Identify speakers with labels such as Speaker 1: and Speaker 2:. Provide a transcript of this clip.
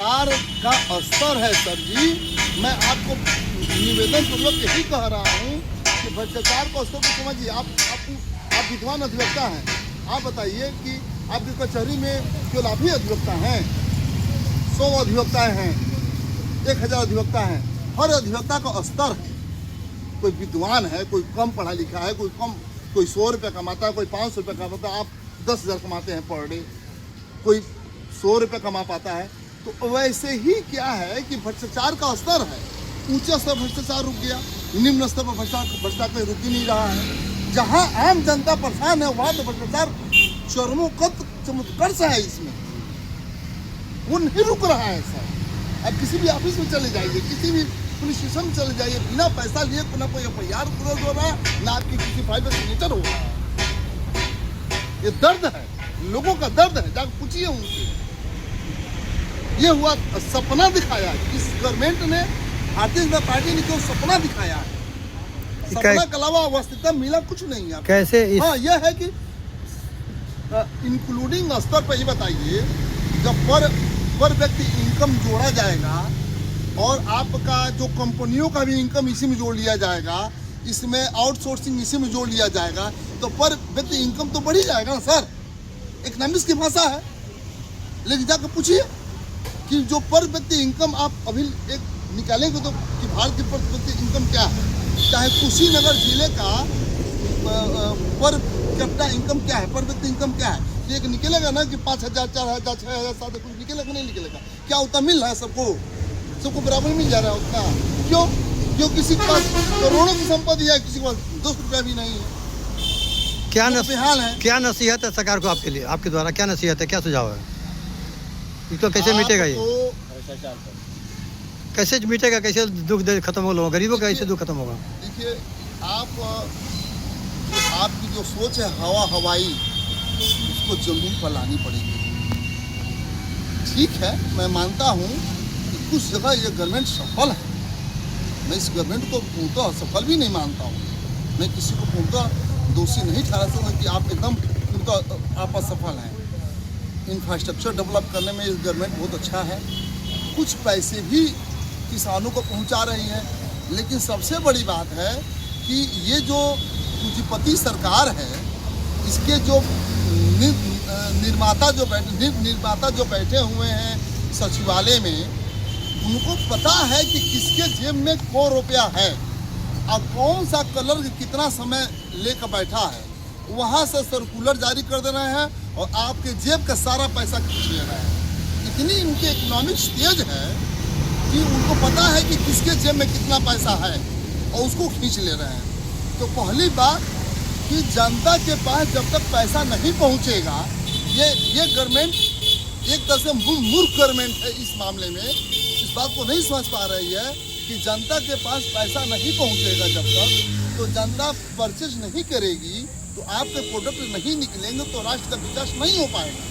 Speaker 1: सरकार का स्तर है सर जी। मैं आपको निवेदन पूर्वक यही कह रहा हूँ कि भ्रष्टाचार को स्तर को समझिए। आप विद्वान अधिवक्ता हैं, आप बताइए कि आपकी कचहरी में केवल आप ही अधिवक्ता हैं, 100 अधिवक्ताएं हैं, 1000 अधिवक्ता हैं, हर अधिवक्ता का स्तर है। कोई विद्वान है, कोई कम पढ़ा लिखा है, कोई 100 रुपये कमाता है, कोई 500 रुपये कमाता है, आप 10,000 कमाते हैं पर डे, कोई 100 रुपये कमा पाता है। तो वैसे ही क्या है कि भ्रष्टाचार का स्तर है, ऊंचे स्तर भ्रष्टाचार रुक गया, निम्न स्तर पर भ्रष्टाचार रुक ही नहीं रहा है। जहां आम जनता परेशान है वहां तो भ्रष्टाचार चरमोत्कर्ष है, इसमें वो नहीं रुक रहा है सर। अब किसी भी ऑफिस में चले जाइए, किसी भी पुलिस स्टेशन में चले जाइए, बिना पैसा लिए ना कोई FIR दर्ज हो रहा है, ना आपकी किसी फाइल में सिग्नेचर हो रहा है। ये दर्द है, लोगों का दर्द है, जाकर पूछिए उनसे। ये हुआ सपना दिखाया इस गवर्नमेंट ने, भारतीय जनता पार्टी ने जो सपना दिखाया है, सपना के अलावा वास्तविकता मिला कुछ नहीं है।
Speaker 2: कैसे
Speaker 1: हाँ, यह है कि इंक्लूडिंग स्तर पर ही बताइए, जब पर व्यक्ति इनकम जोड़ा जाएगा और आपका जो कंपनियों का भी इनकम इसी में जोड़ लिया जाएगा, इसमें आउटसोर्सिंग इसी में जोड़ लिया जाएगा, तो पर व्यक्ति इनकम तो बढ़ ही जाएगा ना सर। इकोनॉमिक्स की भाषा है। लेकिन जाकर पूछिए कि जो पर व्यक्ति इनकम आप अभी एक निकालेंगे तो कि भारत की पर व्यक्ति इनकम क्या है, चाहे कुशीनगर जिले का पर कैपिटा इनकम क्या है, पर व्यक्ति इनकम क्या है, एक निकलेगा ना कि 5,000, 4,000, 6,000, 7,000 कुछ निकलेगा नहीं निकलेगा। क्या उतना मिल रहा है सबको बराबर मिल जा रहा है उतना? क्यों किसी के पास करोड़ों की संपत्ति है, किसी के पास 10 रुपया भी नहीं है।
Speaker 2: क्या नसीहत है सरकार को आपके लिए, आपके द्वारा क्या नसीहत है, क्या सुझाव है? इसको कैसे मिटेगा, ये कैसे मिटेगा, कैसे दुख खत्म होगा, गरीबों का कैसे दुख खत्म होगा?
Speaker 1: देखिए, आपकी जो सोच है हवाई, उसको जमीन पर लानी पड़ेगी। ठीक है, मैं मानता हूँ कि कुछ जगह ये गवर्नमेंट सफल है। मैं इस गवर्नमेंट को पूर्णतः सफल भी नहीं मानता हूँ। मैं किसी को पूर्णतः दोषी नहीं ठहरा सकता कि आप एकदम पूर्णतः आप असफल हैं। इंफ्रास्ट्रक्चर डेवलप करने में इस गवर्नमेंट बहुत अच्छा है, कुछ पैसे भी किसानों को पहुँचा रही है। लेकिन सबसे बड़ी बात है कि ये जो पूंजीपति सरकार है, इसके जो निर्माता जो बैठे हुए हैं सचिवालय में, उनको पता है कि किसके जेब में कौ रुपया है और कौन सा कलर कितना समय लेकर बैठा है। वहाँ से सर्कुलर जारी कर दे रहे हैं और आपके जेब का सारा पैसा खींच ले रहे हैं। इतनी उनकी इकोनॉमिक्स तेज है कि उनको पता है कि किसके जेब में कितना पैसा है और उसको खींच ले रहे हैं। तो पहली बात कि जनता के पास जब तक पैसा नहीं पहुंचेगा, ये गवर्नमेंट एक तरह से मूर्ख गवर्नमेंट है इस मामले में। इस बात को नहीं समझ पा रही है कि जनता के पास पैसा नहीं पहुंचेगा जब तक, तो जनता परचेज नहीं करेगी, तो आपके प्रोडक्ट नहीं निकलेंगे, तो राष्ट्र का विकास नहीं हो पाएगा।